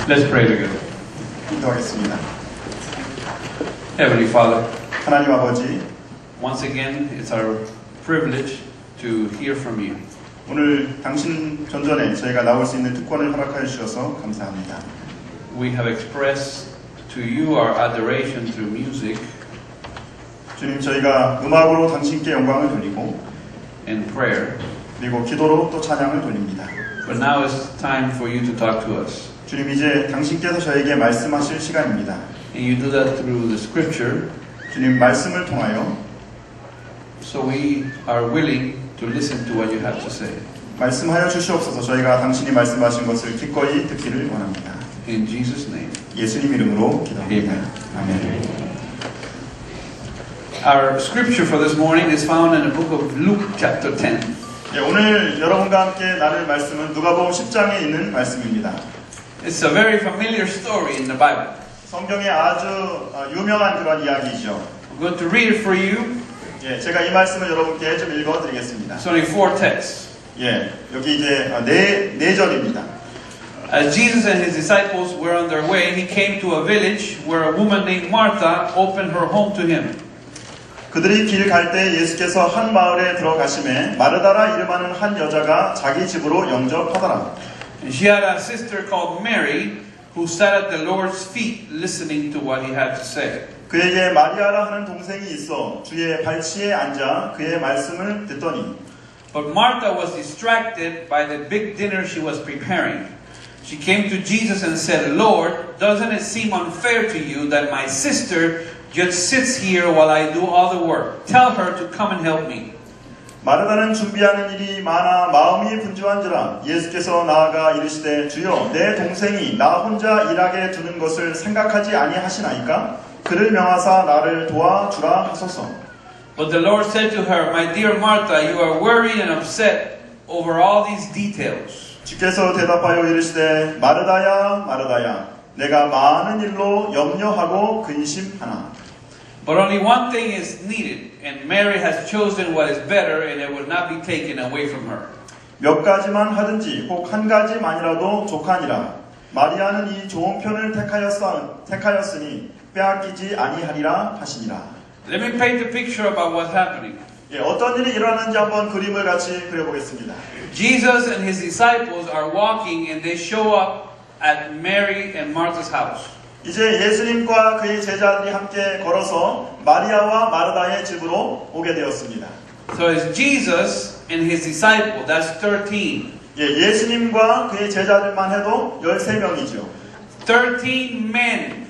Let's pray together. 기도하겠습니다. Heavenly Father, 하나님 아버지, once again it's our privilege to hear from you. 오늘 당신 전전에 저희가 나올 수 있는 특권을 허락하여 주셔서 감사합니다. We have expressed to you our adoration through music 주님, 저희가 음악으로 당신께 영광을 돌리고 and prayer, 그리고 기도로 또 찬양을 돌립니다. but now it's time for you to talk to us. 주님, 이제 당신께서 저에게 말씀하실 시간입니다. And you do that through the scripture, 주님, 말씀을 통하여 so we are willing to listen to what you have to say. 말씀하여 주시옵소서. 저희가 당신이 말씀하신 것을 기꺼이 듣기를 원합니다. In Jesus' name. 예수님 이름으로 기도합니다. 아멘. 아멘. Our scripture for this morning is found in the book of Luke chapter 10. 예, 오늘 여러분과 함께 나눌 말씀은 누가복음 10장에 있는 말씀입니다. It's a very familiar story in the Bible. 성경에 아주 유명한 그런 이야기이죠. I'm going to read it for you. 예, 제가 이 말씀을 여러분께 좀 읽어드리겠습니다. It's only 4 texts. 예, 여기 이제 네 절입니다. As Jesus and his disciples were on their way, he came to a village where a woman named Martha opened her home to him. 그들이 길 갈 때 예수께서 한 마을에 들어가심에 마르다라 이름하는 한 여자가 자기 집으로 영접하더라. And she had a sister called Mary who sat at the Lord's feet listening to what he had to say. 그에게 마리아라 하는 동생이 있어 주의 발치에 앉아 그의 말씀을 듣더니 But Martha was distracted by the big dinner she was preparing. She came to Jesus and said, Lord, doesn't it seem unfair to you that my sister just sits here while I do all the work? Tell her to come and help me. 마르다는 준비하는 일이 많아 마음이 분주한지라 예수께서 나아가 이르시되 주여 내 동생이 나 혼자 일하게 두는 것을 생각하지 아니하시나이까? 그를 명하사 나를 도와주라 하소서. But the Lord said to her, My dear Martha, you are worried and upset over all these details. 주께서 대답하여 이르시되 마르다야 마르다야 내가 많은 일로 염려하고 근심하나. But only one thing is needed, and Mary has chosen what is better, and it will not be taken away from her. 몇 가지만 하든지 혹 한 가지만이라도 족하니라. 마리아는 이 좋은 편을 택하였으니 빼앗기지 아니하리라 하시니라. Let me paint a picture about what's happening. 예, 어떤 일이 일어나는지 한번 그림을 같이 그려보겠습니다. Jesus and his disciples are walking, and they show up at Mary and Martha's house. 이제 예수님과 그의 제자들이 함께 걸어서 마리아와 마르다의 집으로 오게 되었습니다. So it's Jesus and his disciple, that's 13. 예, 예수님과 그의 제자들만 해도 13명이죠. 13 men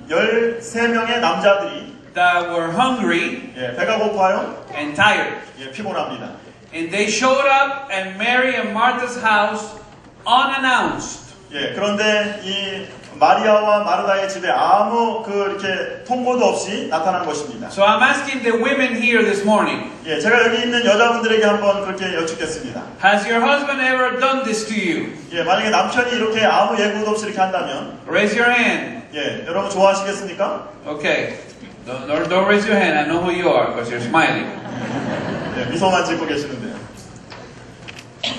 13명의 남자들이 that were hungry 예, 배가 고파요. and tired. 예, 피곤합니다. And they showed up at Mary and Martha's house unannounced. 예, 그런데 이 마리아와 마르다의 집에 아무 이렇게 통보도 없이 나타난 것입니다. So I'm asking the women here this morning. 예, 제가 여기 있는 여자분들에게 한번 그렇게 여쭙겠습니다. Has your husband ever done this to you? 예, 만약에 남편이 이렇게 아무 예고도 없이 이렇게 한다면, Raise your hand. 예, 여러분 좋아하시겠습니까? Okay. Don't raise your hand. I know who you are because you're smiling. 예, 미소만 짓고 계시는데요.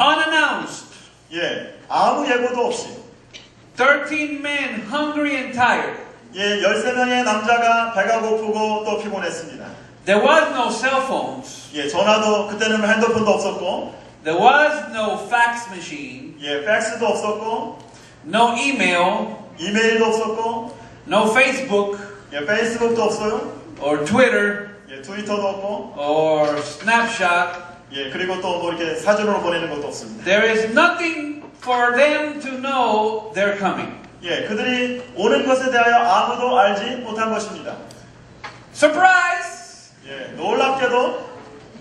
Unannounced. 예, 아무 예고도 없이. 13 men hungry and tired. 예, 13명의 남자가 배가 고프고 또 피곤했습니다. There was no cell phones. 예, 전화도 그때는 핸드폰도 없었고, There was no fax machine. 예, 팩스도 없었고, No email. 이메일도 없었고, No Facebook 예, 페이스북도 없어요. or Twitter 예, 트위터도 없고, or Snapchat. 예, 그리고 또 뭐 이렇게 사진으로 보내는 것도 없습니다. There is nothing for them to know they're coming. 예, 그들이 오는 것에 대하여 아무도 알지 못한 것입니다. Surprise! 예, 놀랍게도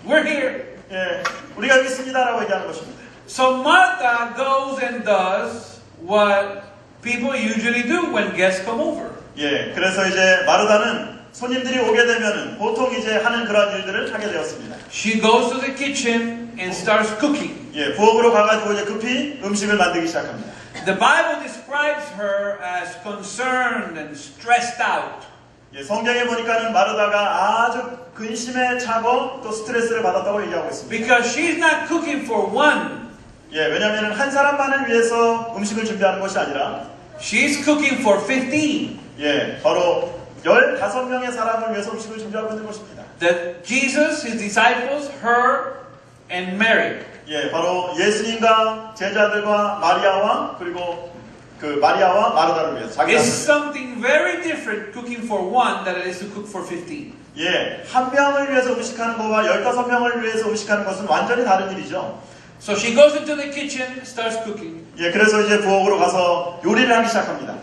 We're here. 예, 우리가 여기 있습니다라고 얘기하는 것입니다. So Martha goes and does what people usually do when guests come over. 예, 그래서 이제 마르다는 손님들이 오게 되면은 보통 이제 하는 그런 일들을 하게 되었습니다. She goes to the kitchen and starts cooking. 예, 부엌으로 가가지고 이제 급히 음식을 만들기 시작합니다. The Bible describes her as concerned and stressed out. 예, 성경에 보니까는 마르다가 아주 근심에 차고 또 스트레스를 받았다고 얘기하고 있습니다. Because she's not cooking for one. 예, 왜냐하면 한 사람만을 위해서 음식을 준비하는 것이 아니라 She's cooking for 15. 예, 바로 15명의 사람을 위해서 음식을 준비하고 있는 것입니다. That Jesus, his disciples, her, and Mary. 예, 바로 예수님과 제자들과 마리아와 그리고 그 마리아와 마르다를 위해서 자기 It's 아들. something very different cooking for one than it is to cook for 15. 예, 한 명을 위해서 음식하는 것과 15명을 위해서 음식하는 것은 완전히 다른 일이죠. So she goes into the kitchen, starts cooking. 예, 그래서 이제 부엌으로 가서 요리를 하기 시작합니다.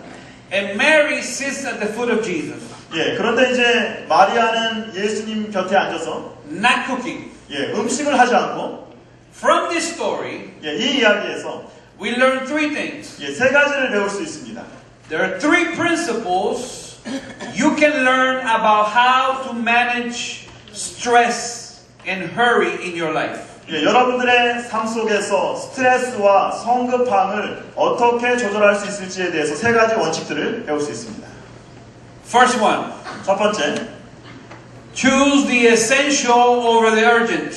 And Mary sits at the foot of Jesus, 예, 그런데 이제 마리아는 예수님 곁에 앉아서 not cooking. 예, 음식을 하지 않고 From this story, 예, 이 이야기에서 we learn three things. 예, 세 가지를 배울 수 있습니다. There are three principles you can learn about how to manage stress and hurry in your life. 예, 여러분들의 삶 속에서 스트레스와 성급함을 어떻게 조절할 수 있을지에 대해서 세 가지 원칙들을 배울 수 있습니다. First one, 첫 번째, choose the essential over the urgent.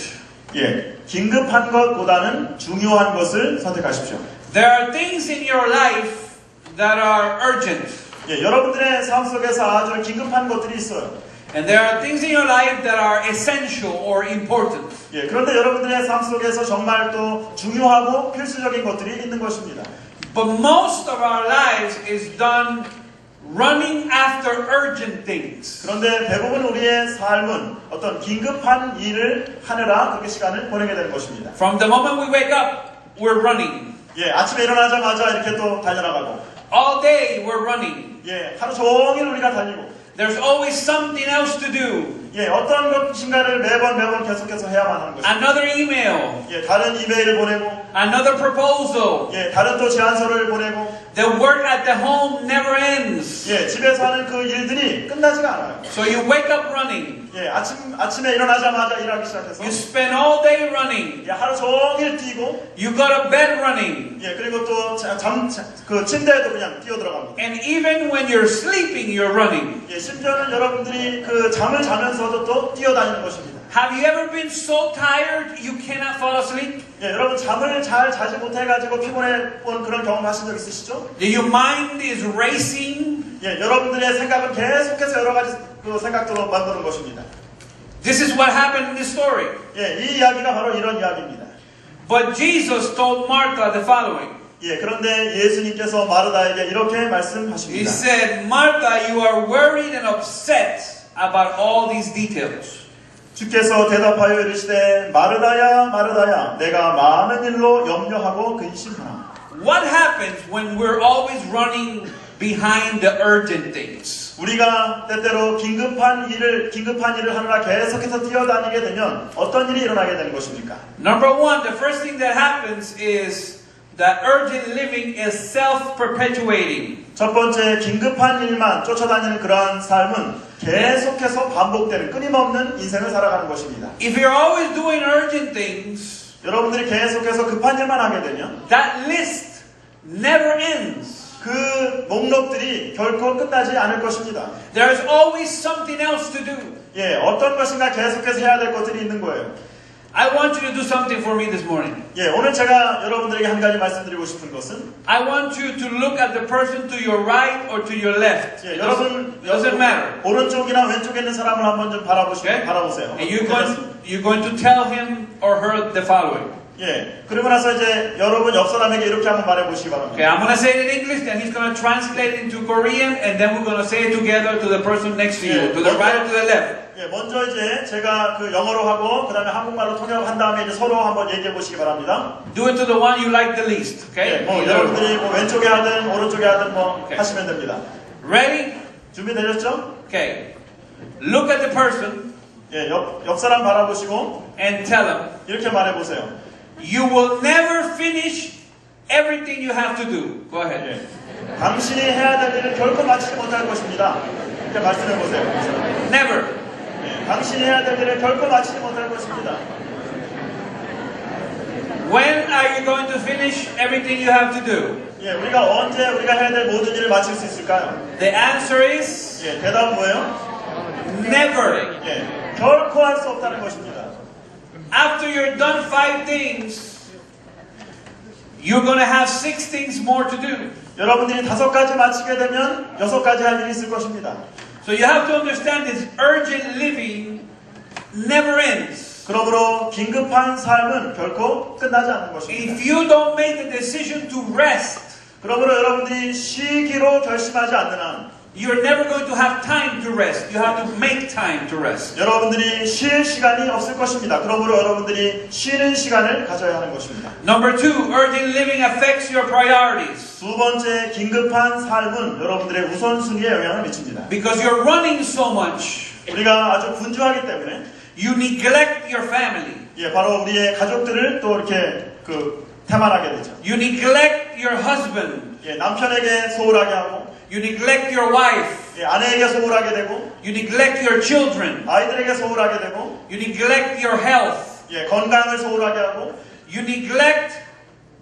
예, 긴급한 것보다는 중요한 것을 선택하십시오. There are things in your life that are urgent. 예, 여러분들의 삶 속에서 아주 긴급한 것들이 있어요. And there are things in your life that are essential or important. 예, 그런데 여러분들의 삶 속에서 정말 또 중요하고 필수적인 것들이 있는 것입니다. But most of our lives is done running after urgent things. 그런데 대부분 우리의 삶은 어떤 긴급한 일을 하느라 그렇게 시간을 보내게 되는 것입니다. From the moment we wake up, we're running. 예, 아침에 일어나자마자 이렇게 또 달려나가고, All day we're running. 예, 하루 종일 우리가 달리고, There's always something else to do. 예, 어떤 것인가를 매번 계속해서 해야만 하는 것입니다. Another email, 예, 다른 이메일을 보내고, another proposal. 예, 다른 또 제안서를 보내고, The work at the home never ends. 예, 집에서 하는 그 일들이 끝나지가 않아요. So you wake up running. 예, 아침에 일어나자마자 일하기 시작해서, You spend all day running. 예, 하루 종일 뛰고, You go to bed running. 예, 그리고 또 그 침대에도 그냥 뛰어 들어갑니다. And even when you're sleeping, you're running. 예, 심지어는 여러분들이 그 잠을 자면서도 또 뛰어다니는 것입니다. Have you ever been so tired you cannot fall asleep? 예, 여러분 잠을 잘 자지 못해가지고 피곤해 본 그런 경험 하신 적 있으시죠? Your mind is racing. 예, 여러분들의 생각은 계속해서 여러 가지 그 생각들로 만드는 것입니다. This is what happened in this story. 예, 이 이야기가 바로 이런 이야기입니다. But Jesus told Martha the following. 예, 그런데 예수님께서 마르다에게 이렇게 He 말씀하십니다. said, Martha, you are worried and upset about all these details. 주께서 대답하여 이르시되 마르다야 마르다야 내가 많은 일로 염려하고 근심하나. What happens when we're always running behind the urgent things? 우리가 때때로 긴급한 일을 하느라 계속해서 뛰어다니게 되면 어떤 일이 일어나게 되는 것입니까? Number one, the first thing that happens is that urgent living is self-perpetuating. 첫 번째, 긴급한 일만 쫓아다니는 그러한 삶은 계속해서 반복되는 끊임없는 인생을 살아가는 것입니다. If you're always doing urgent things, 여러분들이 계속해서 급한 일만 하게 되면 that list never ends. 그 목록들이 결코 끝나지 않을 것입니다. There's always something else to do. 예, 어떤 것인가 계속해서 해야 될 것들이 있는 거예요. I want you to do something for me this morning. 예, 오늘 제가 여러분들에게 한 가지 말씀드리고 싶은 것은 I want you to look at the person to your right or to your left. 예, It 여러분 doesn't matter. 오른쪽이나 왼쪽에 있는 사람을 한번 좀 Okay? 바라보세요. And you're going to tell him or her the following. 예, 그러고 나서 이제 여러분 옆 사람에게 이렇게 한번 말해보시기 바랍니다. Okay, I'm going to say it in English, then he's going to translate it into Korean, and then we're going to say it together to the person next to you, to the right or to the left. 예, 먼저 이제 제가 그 영어로 하고 그 다음에 한국말로 통역한 다음에 이제 서로 한번 얘기해 보시기 바랍니다. Do it to the one you like the least. Okay? 예, 뭐 여러분들이 뭐 왼쪽에 하든 오른쪽에 하든 뭐 Okay. 하시면 됩니다. Ready? 준비되셨죠? Okay. Look at the person 예, 옆 사람 바라보시고 and tell him, 이렇게 말해보세요. you will never finish everything you have to do. Go ahead. 예, 당신이 해야 될 일을 결코 마치지 못할 것입니다. 이렇게 말씀해 보세요. Never. 예, 당신이 해야 될 일을 결코 마치지 못할 것입니다. When are you going to finish everything you have to do? 예, 우리가 언제 우리가 해야 될 모든 일을 마칠 수 있을까요? The answer is 예, 대답은 뭐예요? never. 예, 결코 할 수 없다는 것입니다. After you're done 5 things, you're going to have 6 things more to do. 여러분들이 5가지 마치게 되면 6가지 할 일이 있을 것입니다. So you have to understand this urgent living never ends. 그러므로 긴급한 삶은 결코 끝나지 않는 것입니다. If you don't make the decision to rest, 그러므로 여러분들이 쉬기로 결심하지 않는 한 you're never going to have time to rest. You have to make time to rest. 여러분들이 쉴 시간이 없을 것입니다. 그러므로 여러분들이 쉬는 시간을 가져야 하는 것입니다. Number 2, urgent living affects your priorities. 두 번째, 긴급한 삶은 여러분들의 우선순위에 영향을 미칩니다. Because you're running so much, 우리가 아주 분주하기 때문에 you neglect your family. 바로 우리의 가족들을 또 이렇게 태만하게 되죠. You neglect your husband. 남편에게 소홀하게 하고 You neglect your wife. 아내에게 소홀하게 되고 You neglect your children. 아이들에게 소홀하게 되고 You neglect your health. 건강을 소홀하게 하고 You neglect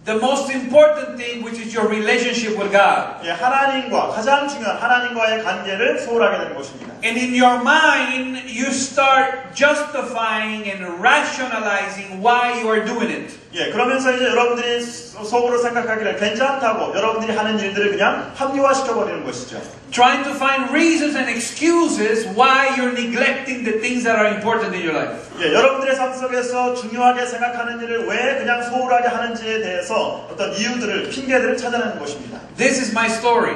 the most important thing, which is your relationship with God. 하나님과 가장 중요한 하나님과의 관계를 소홀하게 되는 것입니다. And in your mind, you start justifying and rationalizing why you are doing it. 그러면서 이제 여러분들이 속으로 생각하기를 괜찮다고 여러분들이 하는 일들을 그냥 합리화시켜 버리는 것이죠. Trying to find reasons and excuses why you're neglecting the things that are important in your life. 여러분들의 삶 속에서 중요하게 생각하는 일을 왜 그냥 소홀하게 하는지에 대해서 어떤 이유들을, 핑계들을 찾아내는 것입니다. This is my story.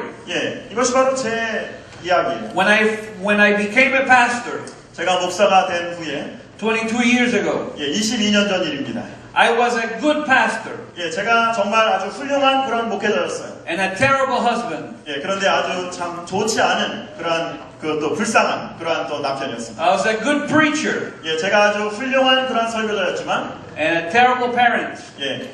이것이 바로 제 이야기예요. When I became a pastor, 제가 목사가 된 후에 22 years ago, 22년 전 일입니다. I was a good pastor 제가 정말 아주 훌륭한 그런 목회자였어요. and a terrible husband. 그런데 아주 참 좋지 않은 그러한 또 불쌍한 그러한 또 남편이었습니다. I was a good preacher 제가 아주 훌륭한 그러한 설교자였지만 and a terrible parent.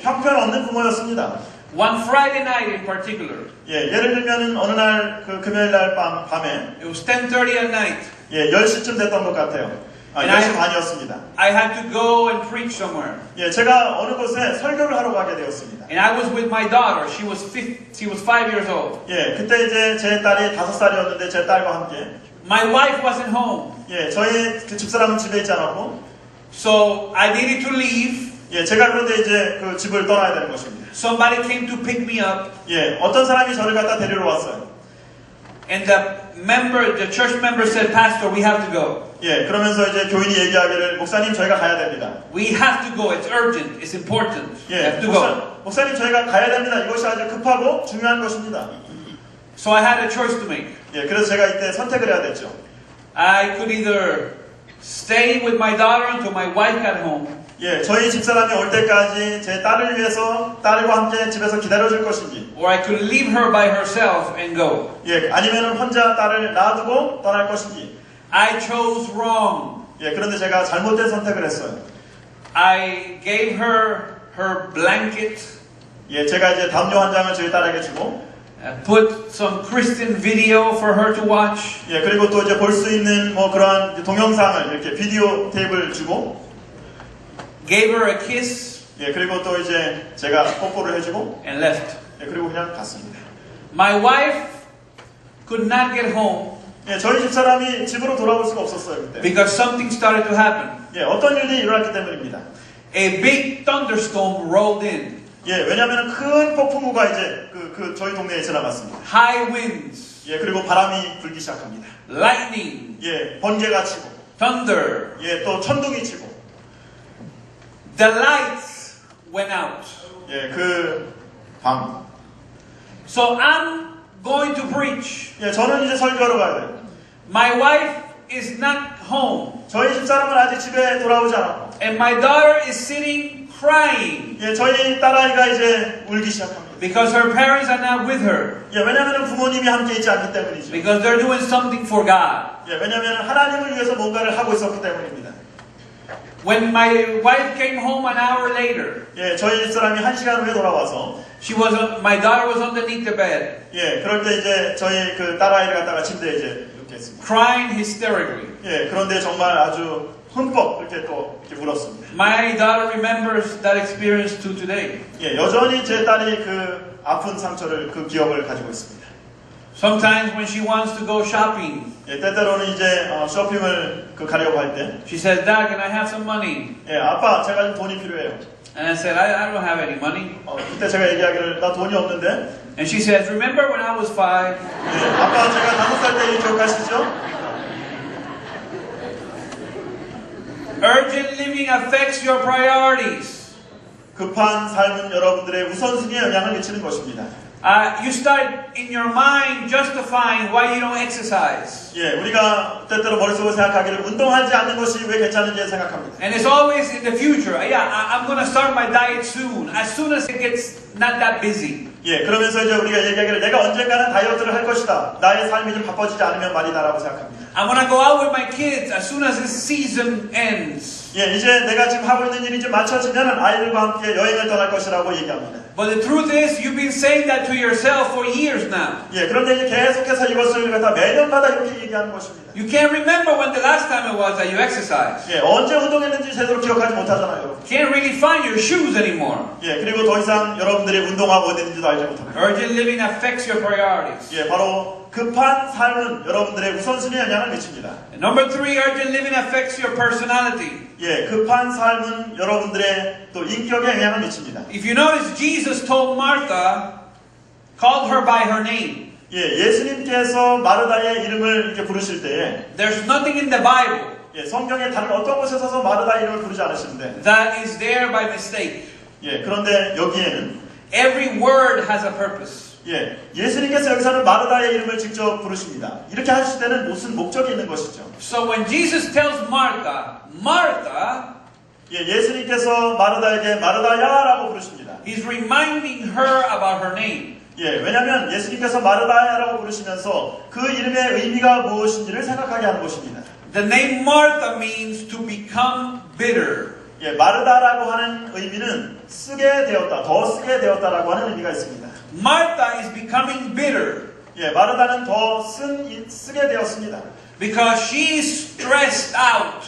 형편없는 부모였습니다. One Friday night in particular, 예를 들면은 어느 날 금요일 날 밤에 it was 10:30 at night. 10시쯤 됐던 것 같아요. 10시 반이었습니다. I had to go and preach somewhere. 제가 어느 곳에 설교를 하러 가게 되었습니다. And I was with my daughter. She was 5 years old. 그때 이제 제 딸이 5살이었는데 제 딸과 함께 My wife wasn't home. 저희 그 집사람은 집에 있지 않았고 So I needed to leave. 제가 그런데 이제 그 집을 떠나야 되는 것입니다. Somebody came to pick me up. 어떤 사람이 저를 갖다 데리러 왔어요. And the church member said, Pastor, we have to go. 그러면서 이제 교인이 얘기하기를 목사님 저희가 가야 됩니다. We have to go. It's urgent. It's important. We have to go. 목사님 저희가 가야 됩니다. 이것이 아주 급하고 중요한 것입니다. So I had a choice to make. 그래서 제가 이때 선택을 해야 됐죠. I could either stay with my daughter until my wife got home. 저희 집사람이 올 때까지 제 딸을 위해서 딸과 함께 집에서 기다려줄 것인지 Or I could leave her by herself and go. 아니면 혼자 딸을 놔두고 떠날 것인지 I chose wrong. 그런데 제가 잘못된 선택을 했어요. I gave her her blanket. 제가 이제 담요 한 장을 저희 딸에게 주고 Put some Christian video for her to watch. 그리고 또 이제 볼 수 있는 뭐 그러한 동영상을 이렇게 비디오 테이프를 주고 Gave her a kiss. 그리고 또 이제 제가 뽀뽀를 해주고 and left. 그리고 그냥 갔습니다. My wife could not get home. 저희 집사람이 집으로 돌아올 수가 없었어요 그때. Because something started to happen. 어떤 일이 일어났기 때문입니다. A big thunderstorm rolled in. 왜냐하면 큰 폭풍우가 이제 저희 동네에 지나갔습니다. High winds. 그리고 바람이 불기 시작합니다. Lightning. 번개가 치고. Thunder. 또 천둥이 치고. The lights went out. 그 밤. So I'm going to preach. 저는 이제 설교하러 가야 돼요. My wife is not home. 저희 집사람은 아직 집에 돌아오지 않았고. And my daughter is sitting crying. 저희 딸아이가 이제 울기 시작합니다. Because her parents are not with her. 왜냐하면 부모님이 함께 있지 않기 때문이죠. Because they're doing something for God. 왜냐하면 하나님을 위해서 뭔가를 하고 있었기 때문입니다. When my wife came home an hour later, 저희 집사람이 1시간 후에 돌아와서 my daughter was underneath the bed. 그럴 때 이제 저희 그 딸아이를 갖다가 침대에 이제 이렇게 했습니다. Crying hysterically. 그런데 정말 아주 흠뻑 이렇게 또 이렇게 울었습니다. My daughter remembers that experience to today. 여전히 제 딸이 그 아픈 상처를 그 기억을 가지고 있습니다. Sometimes when she wants to go shopping, 때때로는 이제 쇼핑을 가려고 할 때, she says, "Dad, can I have some money?" 아빠 제가 좀 돈이 필요해요. And I said, I don't have any money. 그때 제가 얘기하기를 나 돈이 없는데. And she says, remember when I was 5? 네, 아까 제가 5살 때 기억하시죠? Urgent living affects your priorities. 급한 삶은 여러분들의 우선순위에 영향을 미치는 것입니다. You start in your mind justifying why you don't exercise. 예, 우리가 때때로 머릿속으로 생각하기를 운동하지 않는 것이 왜 괜찮은지 생각합니다. And it's always in the future. I'm going to start my diet soon. As soon as it gets not that busy. 예, 그러면서 이제 우리가 얘기하기를 내가 언젠가는 다이어트를 할 것이다. 나의 삶이 좀 바빠지지 않으면 말이다라고 생각합니다. I want to go out with my kids as soon as this season ends. 예, 이제 내가 지금 하고 있는 일이 좀 맞춰지면 아이들과 함께 여행을 떠날 것이라고 얘기합니다. But the truth is, you've been saying that to yourself for years now. 예, 그런데 이제 계속해서 이것을 갖다 매년마다 이렇게 얘기하는 것입니다. You can't remember when the last time it was that you exercised. 예, 언제 운동했는지 제대로 기억하지 못하잖아요, 여러분. Can't really find your shoes anymore. 예, 그리고 더 이상 여러분들이 운동화가 어디 있는지도 알지 못합니다. Urgent living affects your priorities. 예, 바로 급한 삶은 여러분들의 우선순위에 영향을 미칩니다. And number 3, urgent living affects your personality. 예, 급한 삶은 여러분들의 또 인격에 영향을 미칩니다. If you notice, Jesus told Martha, called her by her name. 예, 예수님께서 마르다의 이름을 이렇게 부르실 때에 There's nothing in the Bible 예, 성경에 다른 어떤 곳에서도 마르다 이름을 부르지 않으시는데 that is there by mistake. 예, 그런데 여기에는 Every word has a purpose. 예, 예수님께서 여기서는 마르다의 이름을 직접 부르십니다. 이렇게 하실 때는 무슨 목적이 있는 것이죠. So when Jesus tells Martha, Martha, 예, 예수님께서 마르다에게 마르다야라고 부르십니다. he's reminding her about her name. 예, 왜냐하면 예수님께서 마르다야라고 부르시면서 그 이름의 의미가 무엇인지를 생각하게 하는 것입니다. The name Martha means to become bitter. 예, 마르다라고 하는 의미는 쓰게 되었다, 더 쓰게 되었다라고 하는 의미가 있습니다. Martha is becoming bitter 예, 마르다는 더 쓰게 되었습니다. because she is stressed out.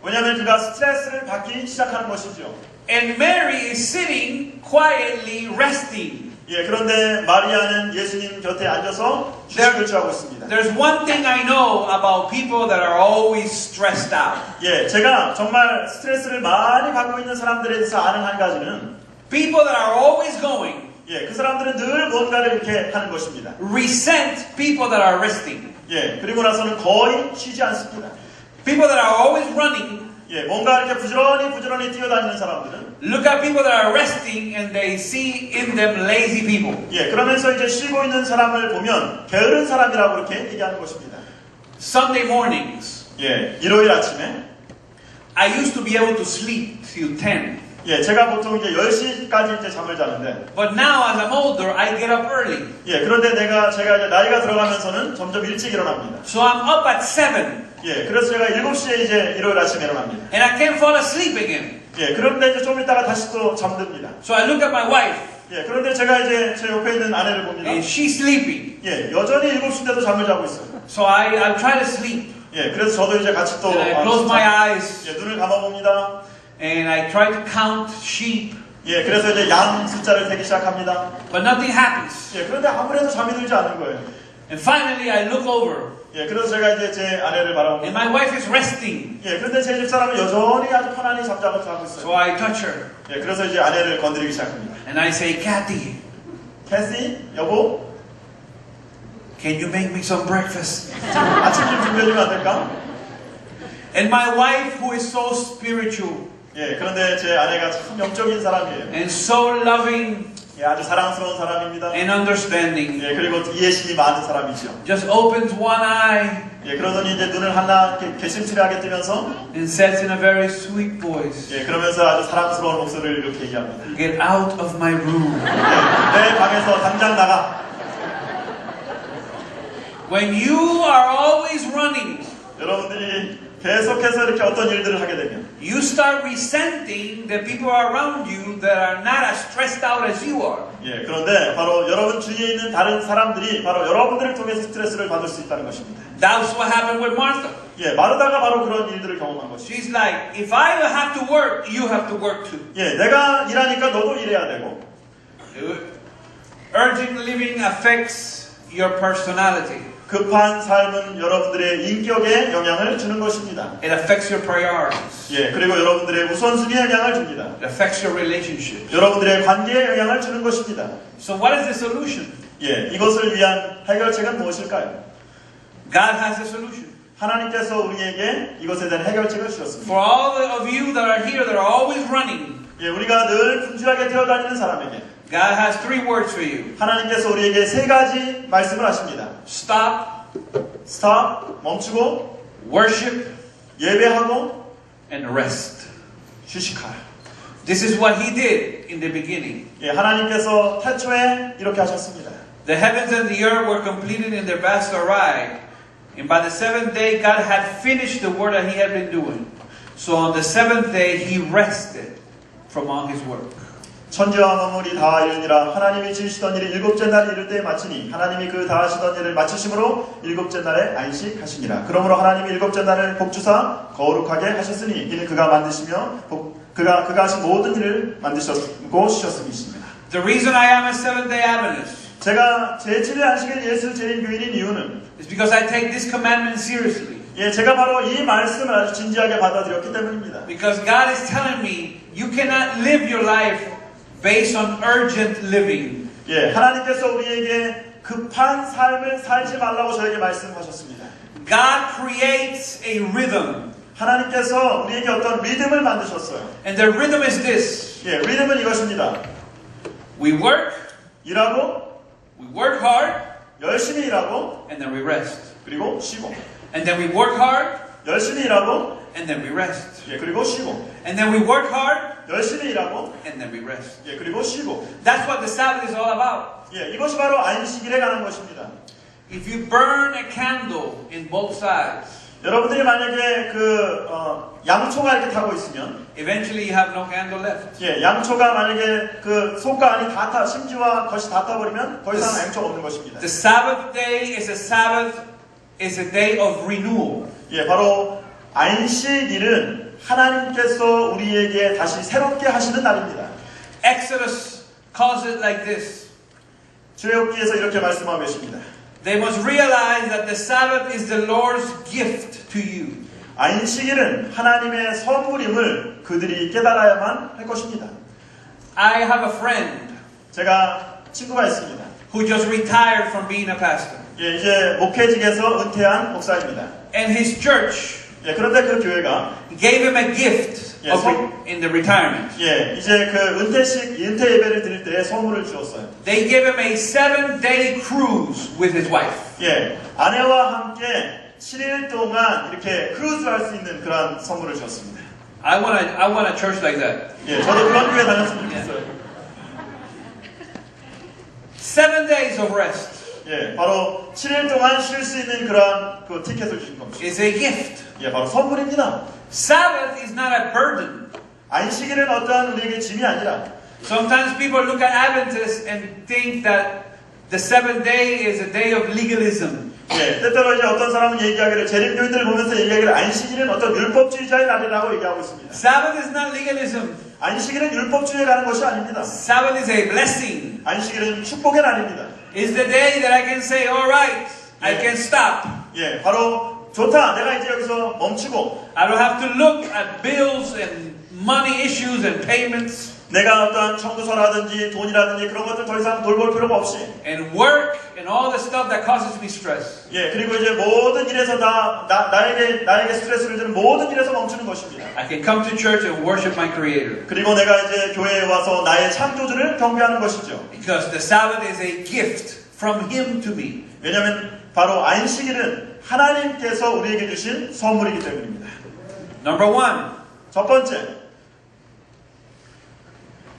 왜냐하면 그가 스트레스를 받기 시작하는 것이죠. And Mary is sitting quietly resting. 예, 그런데 마리아는 예수님 곁에 앉아서 휴식을 취하고 있습니다. There's one thing I know about people that are always stressed out. 예, 제가 정말 스트레스를 많이 받고 있는 사람들에 대해서 아는 한 가지는 People that are always going. 예, 그 사람들은 늘 뭔가를 이렇게 하는 것입니다. Resent people that are resting. 예, 그리고 나서는 거의 쉬지 않습니다. People that are always running. 예, 뭔가 이렇게 부지런히 뛰어다니는 사람들은 Look at people that are resting and they see in them lazy people. 예, 그러면서 이제 쉬고 있는 사람을 보면 게으른 사람이라고 이렇게 얘기하는 것입니다. Sunday mornings, 예, 일요일 아침에 I used to be able to sleep till 10. 예, 제가 보통 이제 10시까지 이제 잠을 자는데 But now as I'm older, I get up early. 예, 그런데 제가 이제 나이가 들어가면서는 점점 일찍 일어납니다. So I'm up at 7 예, 그래서 제가 7시에 이제 일요일 아침에 일어납니다. and I can't fall asleep again. 예, 그런데 이제 좀 있다가 다시 또 잠듭니다. So I look at my wife 예, 그런데 제가 이제 제 옆에 있는 아내를 봅니다. and she's sleeping. 예, 여전히 7시인데도 잠을 자고 있어요. So I try to sleep. 예, 그래서 저도 이제 같이 또 And I close my eyes 예, 눈을 감아봅니다. and I try to count sheep, 예, 그래서 이제 양 숫자를 세기 시작합니다. but nothing happens. 예, 그런데 아무래도 잠이 들지 않는 거예요. And finally I look over 예, 그래서 제가 이제 제 아내를 and 바라봅니다. my wife is resting. 예, 그런데 제 집사람은 여전히 아주 편안히 잠자고 자고 So 있어요. I touch her 예, 그래서 이제 아내를 건드리기 시작합니다. and I say, Kathy, 캐시, 여보, can you make me some breakfast? 아침 좀 준비해주면 안 될까? And my wife, who is so spiritual 예, 그런데 제 아내가 참 영적인 사람이에요. and so loving 예, 아주 사랑스러운 사람입니다. and understanding, 예, 그리고 이해심이 많은 사람이죠. just opens one eye 예, 그러더니 이제 눈을 하나 이렇게 개심스레하게 뜨면서 and says in a very sweet voice, 예, 그러면서 아주 사랑스러운 목소리를 이렇게 얘기합니다. get out of my room. 예, 내 방에서 당장 나가. When you are always running, 여러분들이 계속해서 이렇게 어떤 일들을 하게 되면 you start resenting the people around you that are not as stressed out as you are. 예, 그런데 바로 여러분 주위에 있는 다른 사람들이 바로 여러분들을 통해서 스트레스를 받을 수 있다는 것입니다. That's what happened with Martha. 예, 마르다가 바로 그런 일들을 경험한 것이죠. She's like, if I have to work, you have to work too. 예, 내가 일하니까 너도 일해야 되고 Urgent living affects your personality. 급한 삶은 여러분들의 인격에 영향을 주는 것입니다. It affects your priorities. 예, 그리고 여러분들의 우선순위에 영향을 줍니다. It affects your relationships. 여러분들의 관계에 영향을 주는 것입니다. So what is the solution? 예, 이것을 위한 해결책은 무엇일까요? God has a solution. 하나님께서 우리에게 이것에 대한 해결책을 주셨습니다. For all of you that are here that are always running, 예, 우리가 늘 분주하게 뛰어다니는 사람에게 God has 3 words for you. 하나님께서 우리에게 3가지 말씀을 하십니다. Stop, Stop, 멈추고, worship, 예배하고, and rest. 휴식하라. This is what He did in the beginning. 예, 하나님께서 태초에 이렇게 하셨습니다. The heavens and the earth were completed in their vast array. And by the 7th day, God had finished the work that He had been doing. So on the 7th day, He rested from all His work. 천지와 만물이 다 이르니라. 하나님이 지으시던 일이 7째 날 이를 때에 마치니 하나님이 그 다 하시던 일을 마치심으로 7째 날에 안식하시니라. 그러므로 하나님이 7째 날을 복주사 거룩하게 하셨으니 이는 그가 만드시며 그가 하신 모든 일을 만드셨고 쉬셨음이십니다. The reason I am a Seventh-day Adventist 제가 제7일 안식일 예수 제인 교인인 이유는 is because I take this commandment seriously. 예, 제가 바로 이 말씀을 아주 진지하게 받아들였기 때문입니다. Because God is telling me you cannot live your life based on urgent living. 예, 하나님께서 우리에게 급한 삶을 살지 말라고 저에게 말씀하셨습니다. God creates a rhythm. 하나님께서 우리에게 어떤 리듬을 만드셨어요. And the rhythm is this. 예, 리듬은 이것입니다. We work, 일하고, we work hard, 열심히 일하고, and then we rest. 그리고 쉬고. And then we work hard, 열심히 일하고, and then we rest. 예, 그리고 쉬고. And then we work hard, 열심히 일하고, and then we rest. 예, 그리고 쉬고. That's what the Sabbath is all about. 예, 이것이 바로 안식일에 관한 것입니다. If you burn a candle in both sides, 여러분들이 만약에 양초가 이렇게 타고 있으면, eventually you have no candle left. 예, 양초가 만약에 그 속과 안이 다 타, 심지와 겉이 다 타버리면 더 이상 양초가 없는 것입니다. The Sabbath day is a Sabbath, is a day of renewal. 예, 바로 안식일은 하나님께서 우리에게 다시 새롭게 하시는 날입니다. Exodus calls it like this. 출애굽기에서 이렇게 말씀하고 계십니다. They must realize that the Sabbath is the Lord's gift to you. 안식일은 하나님의 선물임을 그들이 깨달아야만 할 것입니다. I have a friend 제가 친구가 있습니다. who just retired from being a pastor. 예, 이제 목회직에서 은퇴한 목사입니다. And his church 예, 그런데 그 교회가 gave him a gift Yes, in the retirement. 예, 이제 그 은퇴 예배를 드릴 때 선물을 주었어요. They gave him a 7-day cruise with his wife. 예, 아내와 함께 7일 동안 이렇게 크루즈를 할 수 있는 그런 선물을 주었습니다. I want a church like that. 예, 저도 그런 교회 다녔으면 좋겠어요. 7 days of rest 예, 바로 7일 동안 쉴 수 있는 그런 그 티켓을 주신 겁니다. is a gift. 예, 바로 선물입니다. Sabbath is not a burden. 안식일은 어떠한 우리에게 짐이 아니라 Sometimes people look at Adventists and think that the 7th day is a day of legalism. 예, 때때로 이제 어떤 사람은 얘기하기를 재림교인들을 보면서 얘기하기를 안식일은 어떤 율법주의자의 날이라고 얘기하고 있습니다. Sabbath is not legalism. 안식일은 율법주의에 가는 것이 아닙니다. Sabbath is a blessing. 안식일은 축복의 날입니다. It's the day that I can say, all right, I Yeah. can stop. 예, 바로 좋다. 내가 이제 여기서 멈추고 I don't have to look at bills and money issues and payments 내가 어떤 청구서라든지 돈이라든지 그런 것들 더 이상 돌볼 필요가 없이 and work and all the stuff that causes me stress. 예, 그리고 이제 모든 일에서 나에게 스트레스를 주는 모든 일에서 멈추는 것입니다. I can come to church and worship my Creator. 그리고 내가 이제 교회에 와서 나의 창조주를 경배하는 것이죠. Because the Sabbath is a gift from Him to me. 왜냐하면 바로 안식일은 하나님께서 우리에게 주신 선물이기 때문입니다. Number 1. 첫 번째,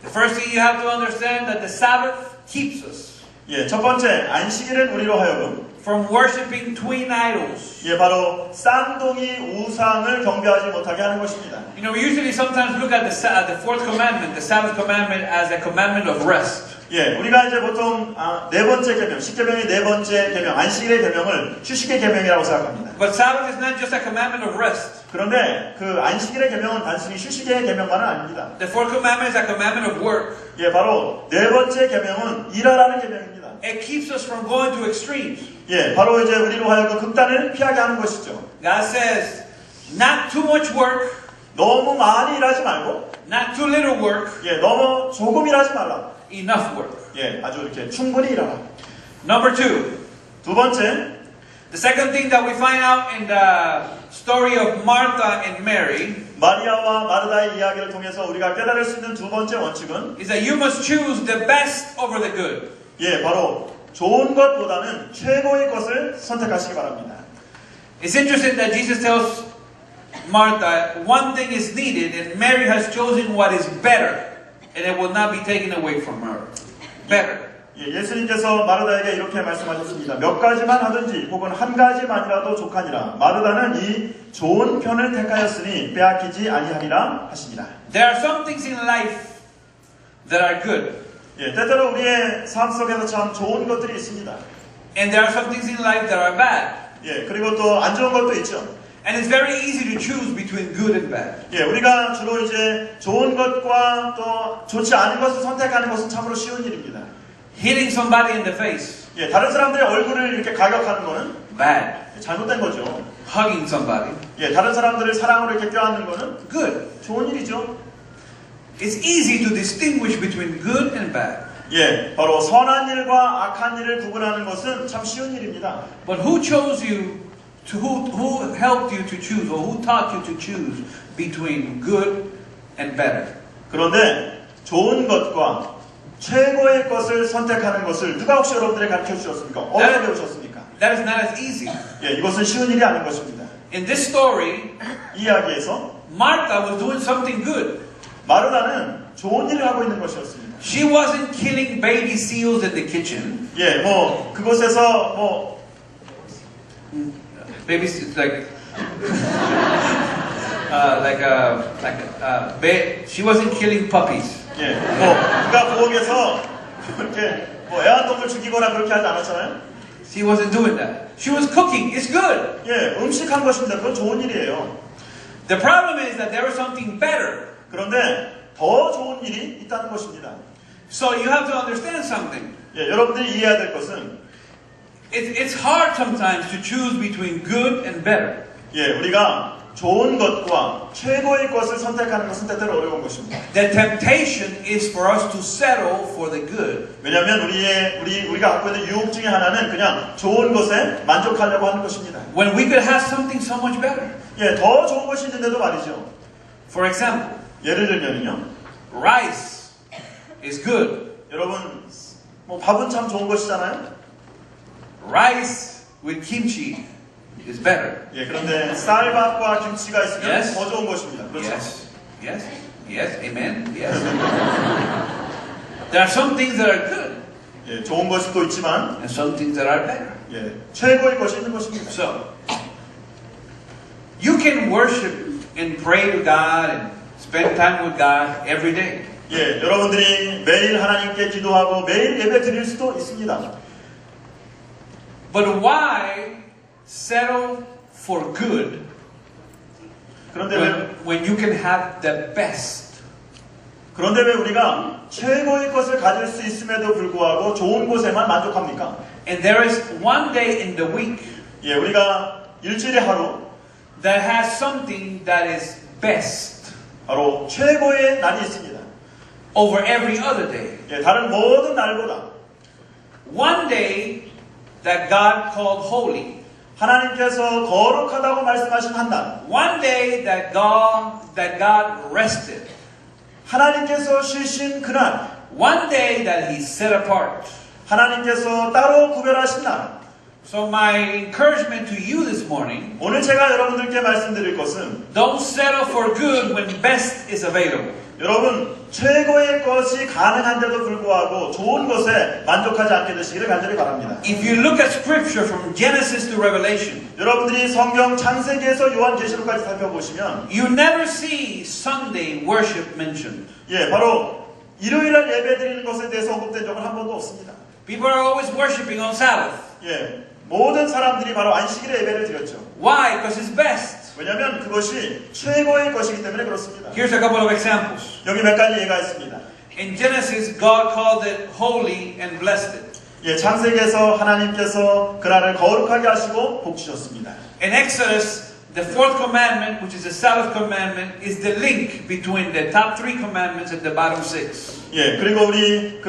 The first thing you have to understand that the Sabbath keeps us 예, 첫 번째 안식일은 우리로 하여금 from worshiping twin idols. 예, 바로 쌍둥이 우상을 경배하지 못하게 하는 것입니다. You know, we usually sometimes look at the fourth commandment, the Sabbath commandment, as a commandment of rest. 예, 우리가 이제 보통 네 번째 계명, 십계명의 네 번째 계명, 안식일의 계명을 휴식의 계명이라고 생각합니다. But Sabbath is not just a commandment of rest. 그런데 그 안식일의 계명은 단순히 휴식의 계명만은 아닙니다. The fourth commandment is a commandment of work. 예, 바로 네 번째 계명은 일하라는 계명입니다. It keeps us from going to extremes. 예, 바로 이제 우리로 하여금 극단을 피하게 하는 것이죠. God says, not too much work, 너무 많이 일하지 말고, not too little work, 예, 너무 조금 일하지 말라. enough work. 예, 아주 이렇게 충분히 일하라. Number two, 두 번째, the second thing that we find out in the story of Martha and Mary 마리아와 마르다의 이야기를 통해서 우리가 깨달을 수 있는 두 번째 원칙은 is that you must choose the best over the good. 예, 바로 좋은 것보다는 최고의 것을 선택하시기 바랍니다. It's interesting that Jesus tells Martha one thing is needed and Mary has chosen what is better and it will not be taken away from her. Better. 예, 예수님께서 마르다에게 이렇게 말씀하셨습니다. 몇 가지만 하든지 혹은 한 가지만이라도 족하니라. 마르다는 이 좋은 편을 택하였으니 빼앗기지 아니하리라 하십니다. There are some things in life that are good 예, 때때로 우리의 삶 속에서 참 좋은 것들이 있습니다. and there are some things in life that are bad. 예, 그리고 또 안 좋은 것도 있죠. And it's very easy to choose between good and bad. 예, 우리가 주로 이제 좋은 것과 또 좋지 않은 것을 선택하는 것은 참으로 쉬운 일입니다. Hitting somebody in the face, 예, 다른 사람들의 얼굴을 이렇게 가격하는 것은 bad. 잘못된 거죠. Hugging somebody, 예, 다른 사람들을 사랑으로 이렇게 껴안는 것은 good. 좋은 일이죠. It's easy to distinguish between good and bad. 예, 바로 선한 일과 악한 일을 구분하는 것은 참 쉬운 일입니다. But who chose you to who helped you to choose or who taught you to choose between good and better? 그런데 좋은 것과 최고의 것을 선택하는 것을 누가 혹시 여러분들에게 가르쳐 주셨습니까? 어디서 배우셨습니까? That is not as easy. 예, 이것은 쉬운 일이 아닌 것입니다. In this story, 이 이야기에서 Martha was doing something good. 마르다는 좋은 일을 하고 있는 것이었습니다. She wasn't killing baby seals in the kitchen. 예, 뭐 그곳에서 뭐 Baby seals like she wasn't killing puppies. 예, 뭐 누가 부엌에서 이렇게 뭐 애완동물 죽이거나 그렇게 하지 않았잖아요. She wasn't doing that. She was cooking. It's good. 예, 음식한 것입니다. 그건 좋은 일이에요. The problem is that there was something better. 그런데 더 좋은 일이 있다는 것입니다. So you have to understand something. 예, 여러분들이 이해해야 될 것은 It's hard sometimes to choose between good and better. 예, 우리가 좋은 것과 최고의 것을 선택하는 것은 때때로 어려운 것입니다. The temptation is for us to settle for the good. 왜냐하면 우리가 갖고 있는 유혹 중에 하나는 그냥 좋은 것에 만족하려고 하는 것입니다. When we could have something so much better. 예, 더 좋은 것이 있는데도 말이죠. For example, 예를 들면요, rice is good. 여러분 뭐 밥은 참 좋은 것이잖아요. Rice with kimchi is better. 예, 그런데 쌀밥과 김치가 있으면 Yes. 더 좋은 것입니다. 그렇죠? Yes, yes, yes, amen, yes. There are some things that are good 예, 좋은 것이 또 있지만 and some things that are better. 예, 최고의 것이 있는 것입니다. So, you can worship and pray to God and spend time with God every day. 예, 여러분들이 매일 하나님께 기도하고 매일 예배 드릴 수도 있습니다. But why settle for good 그런데 왜 when you can have the best? 그런데 왜 우리가 최고의 것을 가질 수 있음에도 불구하고 좋은 곳에만 만족합니까? And there is one day in the week 예, 우리가 일주일에 하루 that has something that is best 바로 최고의 날이 있습니다. over every other day. 예, 다른 모든 날보다 One day that God called holy. 하나님께서 거룩하다고 말씀하신 한 날, One day that God rested. 하나님께서 쉬신 그날, One day that He set apart. 하나님께서 따로 구별하신 날. So my encouragement to you this morning, 오늘 제가 여러분들께 말씀드릴 것은 don't settle for good when best is available. 여러분 최고의 것이 가능한데도 불구하고 좋은 것에 만족하지 않게 되시기를 간절히 바랍니다. If you look at scripture from Genesis to Revelation, 여러분들이 성경 창세기에서 요한계시록까지 살펴보시면 you never see Sunday worship mentioned. 예, 바로 일요일날 예배드리는 것에 대해서 언급된 적은 한 번도 없습니다. People are always worshiping on Sabbath. 예, 모든 사람들이 바로 안식일에 예배를 드렸죠. Why? Because it's best. 왜냐하면 그것이 최고의 것이기 때문에 그렇습니다. Here's a couple of examples. 여기 몇 가지 예가 있습니다. In Genesis, God called it holy and blessed it. 예, 창세기에서 하나님께서 그날을 거룩하게 하시고 복 주셨습니다. In Exodus, the fourth commandment, which is the Sabbath commandment, is the link between the top 3 commandments and the bottom 6. 예, 그리고 우리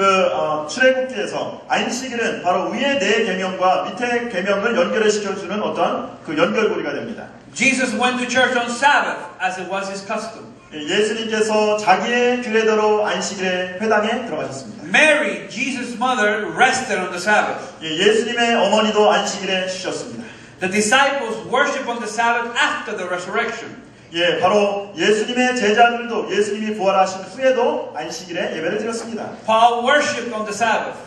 출애굽기에서 안식일은 바로 위의 4계명과 밑에 계명을 연결해 시켜주는 어떤 그 연결고리가 됩니다. Jesus went to church on Sabbath as it was his custom. 예수님께서 자기의 규례대로 안식일에 회당에 들어가셨습니다. Mary, Jesus' mother, rested on the Sabbath. 예, 예수님의 어머니도 안식일에 쉬셨습니다. The disciples worship on the Sabbath after the resurrection. 예, 바로 예수님의 제자들도 예수님이 부활하신 후에도 안식일에 예배를 드렸습니다. Paul worshipped on the Sabbath.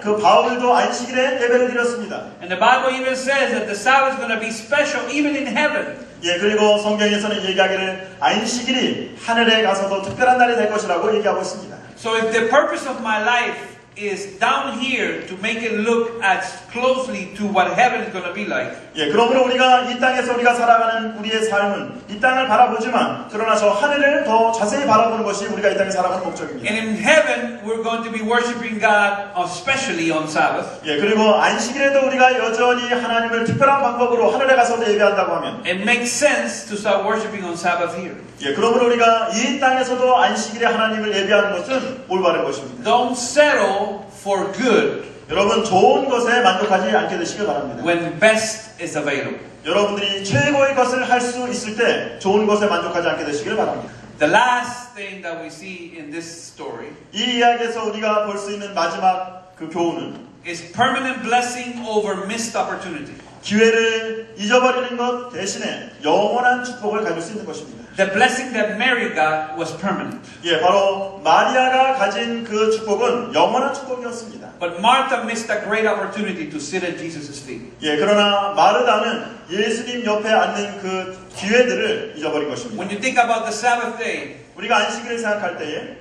그 바울도 안식일에 예배를 드렸습니다. And the Bible even says that the Sabbath is going to be special even in heaven. 예, 그리고 성경에서는 얘기하기를 안식일이 하늘에 가서도 특별한 날이 될 것이라고 얘기하고 있습니다. So if the purpose of my life is down here to make it look as closely to what heaven is going to be like. 예, 그러므로 우리가 이 땅에서 우리가 살아가는 우리의 삶은 이 땅을 바라보지만 그러나 저 하늘을 더 자세히 바라보는 것이 우리가 이 땅에 살아가는 목적입니다. And in heaven, we're going to be worshiping God especially on Sabbath. 예, 그리고 안식일에도 우리가 여전히 하나님을 특별한 방법으로 하늘에 가서도 예배한다고 하면 It makes sense to start worshiping on Sabbath here. 예, 그러므로 우리가 이 땅에서도 안식일에 하나님을 예배하는 것은 올바른 것입니다. Don't settle for good 여러분 좋은 것에 만족하지 않게 되시길 바랍니다. when best is available. 여러분들이 최고의 것을 할 수 있을 때 좋은 것에 만족하지 않게 되시길 바랍니다. The last thing that we see in this story 이 이야기에서 우리가 볼 수 있는 마지막 그 교훈은 is permanent blessing over missed opportunity. 기회를 잊어버리는 것 대신에 영원한 축복을 가질 수 있는 것입니다. The blessing that Mary got was permanent. 예, 바로 마리아가 가진 그 축복은 영원한 축복이었습니다. But Martha missed a great opportunity to sit at Jesus' feet. 예, 그러나 마르다는 예수님 옆에 앉는 그 기회들을 잊어버린 것입니다. When you think about the Sabbath day, 우리가 안식일을 생각할 때에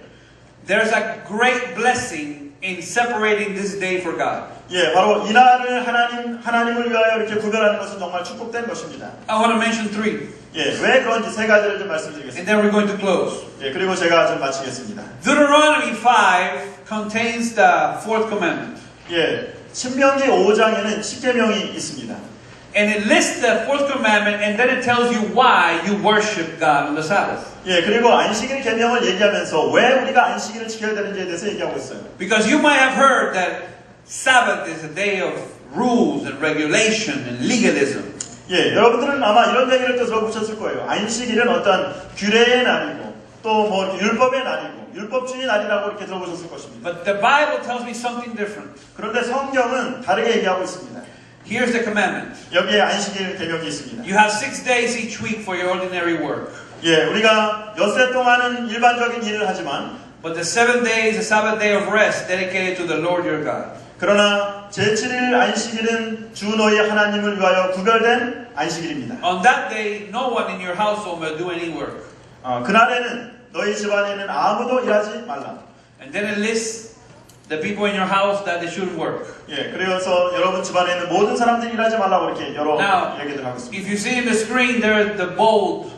there's a great blessing in separating this day for God. 예, 바로 이날을 하나님을 위하여 이렇게 구별하는 것은 정말 축복된 것입니다. I want to mention 3, 예, 왜 그런지 3가지를 좀 and 말씀드리겠습니다. then we're going to close. 예, 그리고 제가 좀 마치겠습니다. Deuteronomy 5 contains the fourth commandment. 예, 신명기 5장에는 10계명이 있습니다. And it lists the fourth commandment, and then it tells you why you worship God on the Sabbath. 예, 그리고 안식일 계명을 얘기하면서 왜 우리가 안식일을 지켜야 되는지에 대해서 얘기하고 있어요. Because you might have heard that Sabbath is a day of rules and regulation and legalism. 예, 여러분들은 아마 이런 얘기를 또 들어보셨을 거예요. 안식일은 어떤 규례의 날이고 또 뭐 율법의 날이고 율법주의 날이라고 이렇게 들어보셨을 것입니다. But the Bible tells me something different. 그런데 성경은 다르게 얘기하고 있습니다. Here's the commandment. 여기에 안식일 계명이 있습니다. You have 6 days each week for your ordinary work. 예, 우리가 엿새 동안은 일반적인 일을 하지만 But the 7th day is a Sabbath day of rest dedicated to the Lord your God. 그러나 제7일 안식일은 주 너희 하나님을 위하여 구별된 안식일입니다. On that day, no one in your household will do any work. 그날에는 너희 집안에는 아무도 일하지 말라. And then it lists the people in your house that they shouldn't work. 예, 그래서 여러분 집안에 있는 모든 사람들이 일하지 말라고 이렇게 여러 Now, 얘기들 하고 있습니다. if you see in the screen, there's the bold,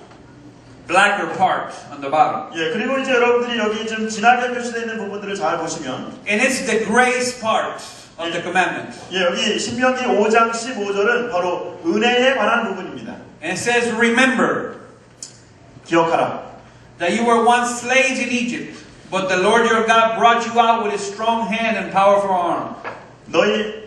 blacker part on the bottom. 예, 그리고 이제 여러분들이 여기 좀 진하게 표시되어 있는 부분들을 잘 보시면 And it's the grace part of the commandment. 예, 여기 신명기 5장 15절은 바로 은혜에 관한 부분입니다. And it says, remember 기억하라. that you were once slaves in Egypt, but the Lord your God brought you out with his strong hand and powerful arm.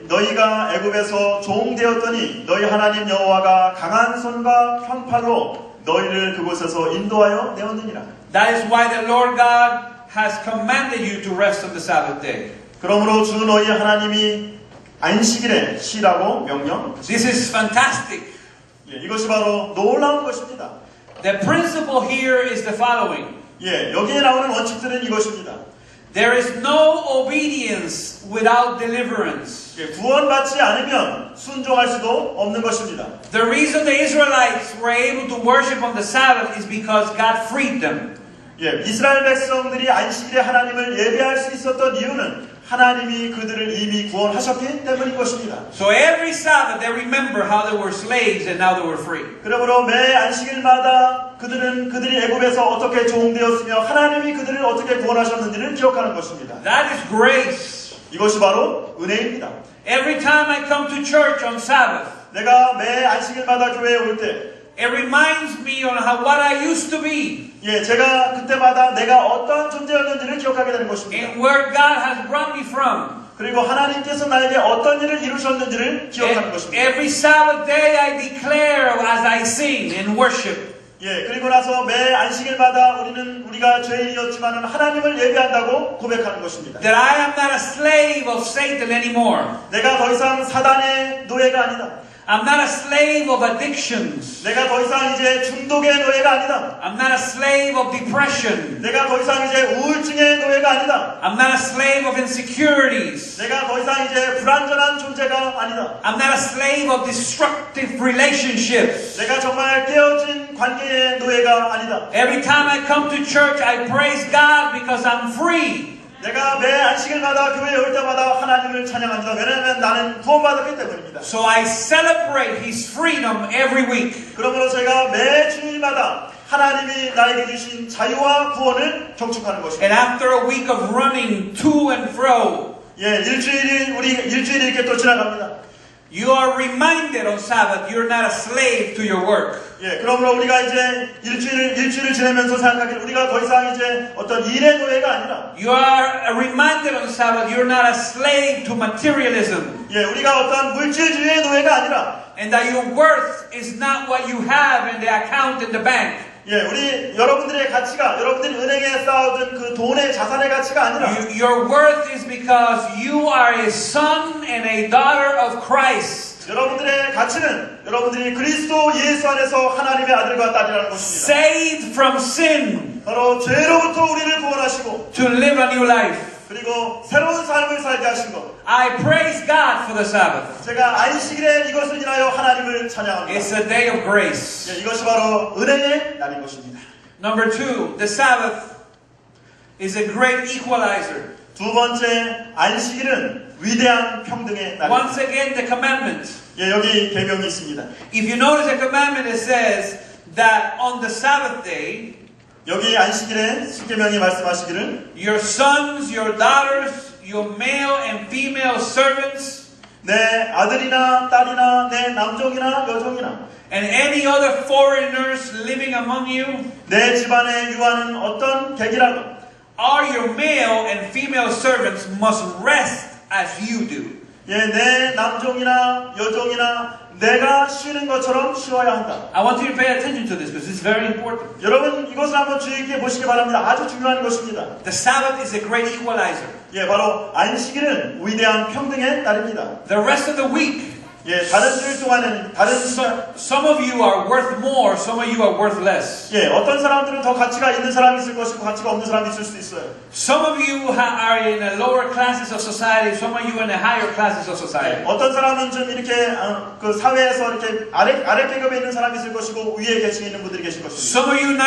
너희가 애굽에서 종되었더니 너희 하나님 여호와가 강한 손과 형팔로 너희를 그곳에서 인도하여 내었느니라. That is why the Lord God has commanded you to rest on the Sabbath day. 그러므로 주 너희 하나님이 안식일에 쉬라고 명령하십니다. This is fantastic. 예, 이것이 바로 놀라운 것입니다. The principle here is the following. 예, 여기에 나오는 원칙들은 이것입니다. There is no obedience without deliverance. 예, 구원받지 않으면 순종할 수도 없는 것입니다. The reason the Israelites were able to worship on the Sabbath is because God freed them. 예, 이스라엘 백성들이 안식일에 하나님을 예배할 수 있었던 이유는 하나님이 그들을 이미 구원하셨기 때문인 것입니다. So every Sabbath they remember how they were slaves and now they were free. 그러므로 매 안식일마다 그들이 애굽에서 어떻게 종되었으며 하나님이 그들을 어떻게 구원하셨는지를 기억하는 것입니다. That is grace. 이것이 바로 은혜입니다. Every time I come to church on Sabbath, 내가 매 안식일마다 교회에 올 때 it reminds me on what I used to be 예, 제가 그때마다 내가 어떠한 존재였는지를 기억하게 되는 것입니다. and where God has brought me from. 그리고 하나님께서 나에게 어떤 일을 이루셨는지를 기억하는 것입니다. Every Sabbath day I declare as I sing and worship. 예, 그리고 나서 매 안식일마다 우리가 죄인이었지만 하나님을 예배한다고 고백하는 것입니다. That I am not a slave of Satan anymore. 내가 더 이상 사단의 노예가 아니다. I'm not a slave of addictions. 내가 더 이상 이제 중독의 노예가 아니다. I'm not a slave of depression. 내가 더 이상 이제 우울증의 노예가 아니다. I'm not a slave of insecurities. 내가 더 이상 이제 불완전한 존재가 아니다. I'm not a slave of destructive relationships. 내가 정말 깨어진 관계의 노예가 아니다. Every time I come to church, I praise God because I'm free. 내가 매 안식일마다 교회에 올 때마다 하나님을 찬양합니다. 왜냐하면 나는 구원받았기 때문입니다. So I celebrate His freedom every week. 그러므로 제가 매 주일마다 하나님이 나에게 주신 자유와 구원을 경축하는 것입니다. And after a week of running to and fro, 예, 일주일이 이렇게 또 지나갑니다. you are reminded on Sabbath you're not a slave to your work. 예, 그러므로 우리가 이제 일주일을 지내면서 생각하기를 우리가 더 이상 이제 어떤 일의 노예가 아니라 You are reminded on Sabbath you're not a slave to materialism. 예, 우리가 어떤 물질주의의 노예가 아니라 And that your worth is not what you have in the account in the bank. 예, 우리 여러분들의 가치가 여러분들이 은행에 쌓아둔 그 돈의 자산의 가치가 아니라 Your worth is because you are a son and a daughter of Christ. 여러분들의 가치는 여러분들이 그리스도 예수 안에서 하나님의 아들과 딸이라는 것입니다. Saved from sin 바로 죄로부터 우리를 구원하시고 to live a new life. 그리고 새로운 삶을 살게 하신 것. I praise God for the Sabbath. 제가 안식일에 이것을 인하여 하나님을 찬양합니다. It's a day of grace. 예, 이것이 바로 은혜의 날인 것입니다. Number two, the Sabbath is a great equalizer. 두 번째, 안식일은 위대한 평등의 날입니다. Once again, the commandment. 예, 여기 계명이 있습니다. If you notice the commandment, it says that on the Sabbath day, 여기 안식일에 십계명이 말씀하시기를 your sons, your daughters, your male and female servants, 내 아들이나 딸이나 내 남종이나 여종이나 and any other foreigners living among you 내 집안에 유하는 어떤 객이라도 are your male and female servants must rest as you do. 예, 내 남종이나 여종이나 내가 쉬는 것처럼 쉬어야 한다. I want you to pay attention to this because it's very important. 여러분 이것을 한번 주의 깊게 보시기 바랍니다. 아주 중요한 것입니다. The Sabbath is a great equalizer. 예, 바로 안식일은 위대한 평등의 날입니다. The rest of the week, 예, 다른 주일 동안에는 some of you are worth more, some of you are worth less. 예, 어떤 사람들은 더 가치가 있는 사람이 있을 것이고 가치가 없는 사람이 있을 수도 있어요. Some of you are in the lower classes of society, some of you in the higher classes of society. 어떤 사람은 좀 이렇게 그 사회에서 이렇게 아래 계급에 있는 사람이 있을 것이고 위에 계층에 있는 분들이 계실 것입니다. Some of you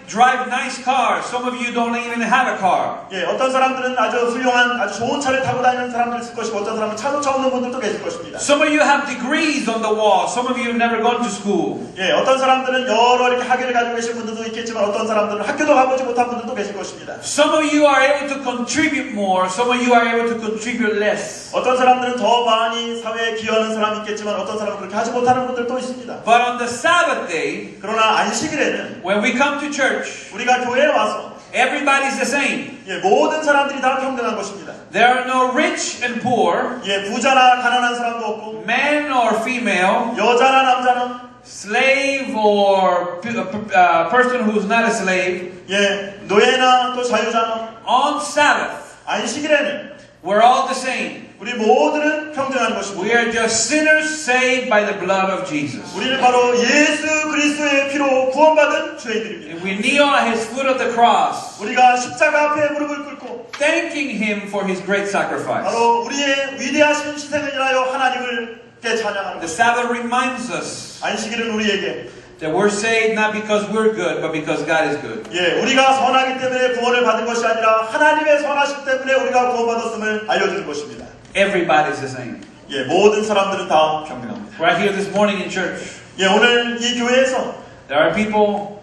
drive nice cars, some of you don't even have a car. 예, 어떤 사람들은 아주 훌륭한 아주 좋은 차를 타고 다니는 사람들이 있을 것이고 어떤 사람은 차조차 없는 분들도 계실 것입니다. Some of you have degrees on the wall, some of you have never gone to school. 예, 어떤 사람들은 여러 이렇게 학위를 가지고 계신 분들도 있겠지만 어떤 사람들은 학교도 가보지 못한 분들도 계실 것입니다. Some of you are able to contribute more, some of you are able to contribute less. 어떤 사람들은 더 많이 사회에 기여하는 사람이 있겠지만 어떤 사람은 그렇게 하지 못하는 분들도 있습니다. But on the Sabbath day, 그러나 안식일에는 when we come to church, 우리가 교회에 와서 everybody's the same. 예, 모든 사람들이 다 평등한 것입니다. There are no rich and poor, 예, 부자나 가난한 사람도 없고 man or female, 여자나 남자나 slave or person who's not a slave. 예, 노예나 또 자유자나 On Sabbath, 안식일에는 we're all the same. 우리 모두는 평등한 We 것입니다. are just sinners saved by the blood of Jesus. 우리는 바로 예수 그리스도의 피로 구원받은 죄인들입니다. And we kneel at His foot of the cross, 우리가 십자가 앞에 무릎을 꿇고 thanking Him for His great sacrifice. 바로 우리의 위대하신 희생을 인하여 하나님을 찬양하는 The 것입니다. Sabbath reminds us 안식일은 우리에게 That we're saved not because we're good, but because God is good. 예, 우리가 선하기 때문에 구원을 받은 것이 아니라 하나님의 선하심 때문에 우리가 구원받았음을 알려주는 것입니다. Everybody's the same. 예, 모든 사람들은 다 평등합니다. Right here this morning in church, 예, 오늘 이 교회에서 there are people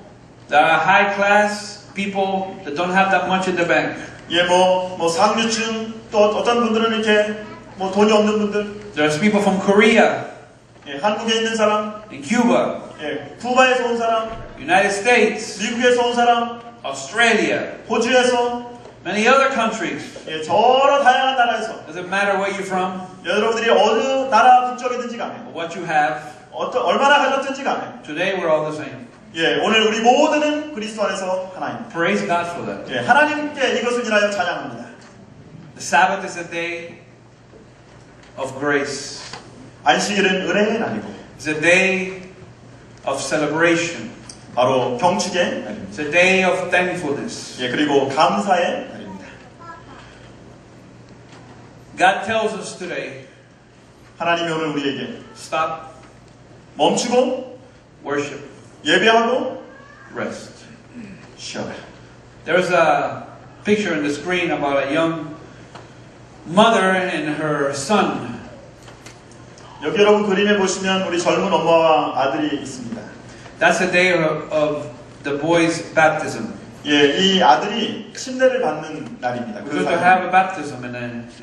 that are high class, people that don't have that much in the bank. 예, 뭐 상류층 또 어떤 분들은 이렇게 뭐 돈이 없는 분들, There's people from Korea, 예, 한국에 있는 사람, in Cuba, 예, 쿠바에서 온 사람, United States, 미국에서 온 사람, Australia, 호주에서, many other countries. 예, 여러 다양한 나라에서 Doesn't matter where you're from, 여러분들이 어느 나라 국적이든지 간에 or what you have. 얼마나 가졌든지 간에 Today we're all the same. 예, 오늘 우리 모두는 그리스도 안에서 하나입니다. Praise God for that. 예, 하나님께 이것을 인하여 찬양합니다. The Sabbath is a day of grace. 안식일은 은혜의 날이고 It's a day of celebration. 바로 경축의 날입니다. It's a day of thankfulness. 예, 그리고 감사의 날입니다. God tells us today, 하나님이 오늘 우리에게 stop, 멈추고 worship, 예배하고 rest. 쉬어라. There's a picture on the screen about a young mother and her son. 여기 여러분 그림에 보시면 우리 젊은 엄마와 아들이 있습니다. That's the day of the boy's baptism. 예, 이 아들이 침례를 받는 날입니다. We're going to have a baptism in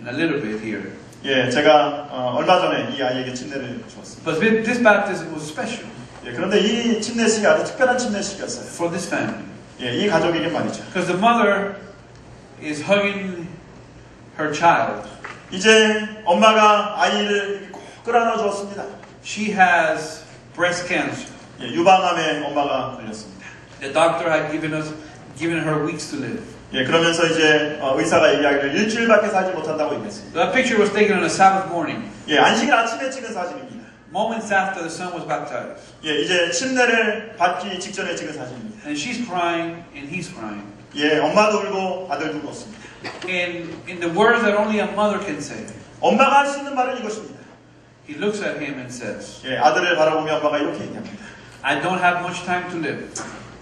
a little bit here. 예, 제가 얼마 전에 이 아이에게 침례를 주었습니다. But this baptism was special 예, 그런데 이 침례식이 아주 특별한 침례식이었어요. for this family. 예, 이 가족에게 말이죠. Because the mother is hugging her child. 이제 엄마가 아이를 꼭 끌어안아 주었습니다. She has breast cancer. 예, 유방암에 엄마가 걸렸습니다. The doctor had given her weeks to live. 예, 그러면서 이제 의사가 이야기를 일주일밖에 살지 못한다고 얘기했습니다. That picture was taken on a Sabbath morning, 예, 안식일 아침에 찍은 사진입니다. moments after the son was baptized. 예, 이제 침례를 받기 직전에 찍은 사진입니다. And she's crying and he's crying. 예, 엄마도 울고 아들도 울었습니다. In the words that only a mother can say, 엄마가 할 수 있는 말은 이것입니다. he looks at him and says, 예, 아들을 바라보며 엄마가 이렇게 얘기합니다. I don't have much time to live,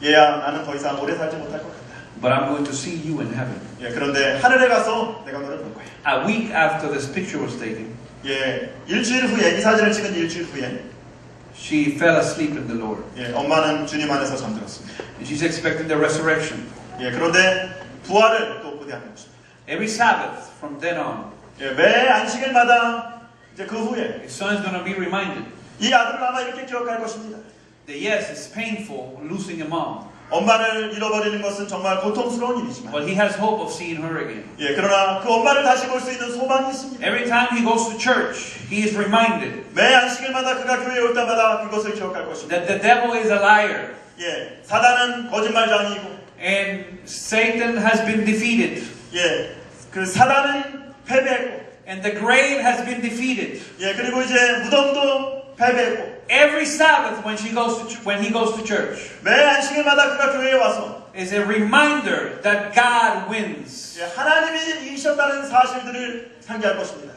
얘야, 나는 더 이상 오래 살지 못할 것 같다. but I'm going to see you in heaven. 예, 그런데 하늘에 가서 내가 너를 볼 거야. A week after this picture was taken, 예, 일주일 후에 이 사진을 찍은 일주일 후에 she fell asleep in the Lord. 예, 엄마는 주님 안에서 잠들었습니다. And she's expecting the resurrection. 예, 그런데 부활을 또 고대하는 것입니다. Every Sabbath from then on, 예, 매 안식일마다 이제 그 후에 his son is going to be reminded 이 아들은 아마 이렇게 기억할 것입니다. that yes, it's painful losing a mom, 엄마를 잃어버리는 것은 정말 고통스러운 일이지만 but he has hope of seeing her again. 예, 그러나 그 엄마를 다시 볼 수 있는 소망이 있습니다. Every time he goes to church, he is reminded 매 안식일마다 그가 교회에 올 때마다 그것을 기억할 것입니다. that the devil is a liar 예, 사단은 거짓말장이고 and Satan has been defeated 예, 그 사단은 패배했고 and the grave has been defeated. 예, 그리고 이제 무덤도 패배했고 Every Sabbath when he goes to church 매 안식일마다 그가 교회에 와서 is a reminder that God wins. 예, 하나님이 이기셨다는 사실들을 상기할 것입니다.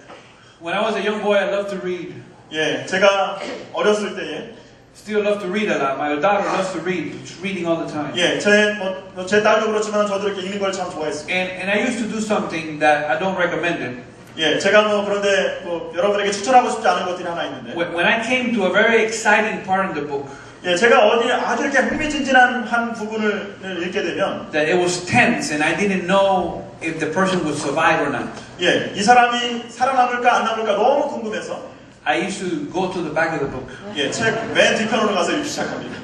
When I was a young boy, I loved to read. 예, 제가 어렸을 때에 Still love to read a lot. My daughter loves to read. She's reading all the time. 예, 제 딸도 그렇지만 저도 이렇게 읽는 걸 참 좋아했습니다. And I used to do something that I don't recommend it. 예, 제가 그런데 여러분에게 추천하고 싶지 않은 것들이 하나 있는데 When I came to a very exciting part in the book, 예, 제가 어디 아주 이렇게 흥미진진한 한 부분을 읽게 되면 that it was tense and I didn't know if the person would survive or not. 예, 이 사람이 살아남을까 안 남을까 너무 궁금해서 I used to go to the back of the book 예, 책 맨 뒤편으로 가서 읽기 시작합니다.